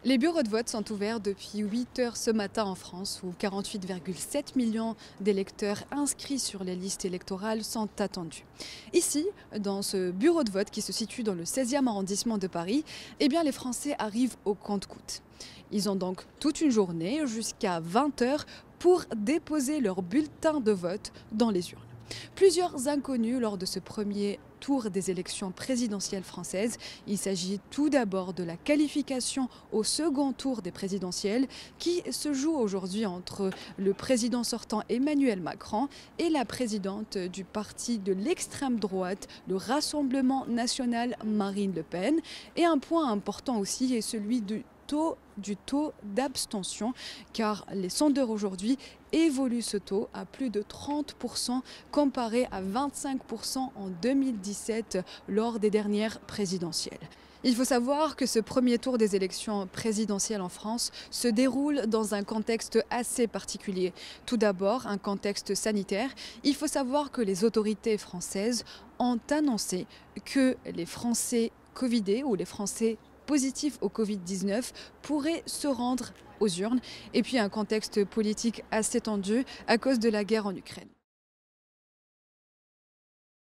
Les bureaux de vote sont ouverts depuis 8 heures ce matin en France, où 48,7 millions d'électeurs inscrits sur les listes électorales sont attendus. Ici, dans ce bureau de vote qui se situe dans le 16e arrondissement de Paris, les Français arrivent au compte-gouttes. Ils ont donc toute une journée jusqu'à 20 heures pour déposer leur bulletin de vote dans les urnes. Plusieurs inconnus lors de ce premier tour des élections présidentielles françaises. Il s'agit tout d'abord de la qualification au second tour des présidentielles qui se joue aujourd'hui entre le président sortant Emmanuel Macron et la présidente du parti de l'extrême droite, le Rassemblement national, Marine Le Pen. Et un point important aussi est celui du taux d'abstention, car les sondeurs aujourd'hui évoluent ce taux à plus de 30% comparé à 25% en 2017 lors des dernières présidentielles. Il faut savoir que ce premier tour des élections présidentielles en France se déroule dans un contexte assez particulier. Tout d'abord, un contexte sanitaire. Il faut savoir que les autorités françaises ont annoncé que les Français covidés ou les Français positifs au Covid-19 pourraient se rendre aux urnes. Et puis un contexte politique assez tendu à cause de la guerre en Ukraine.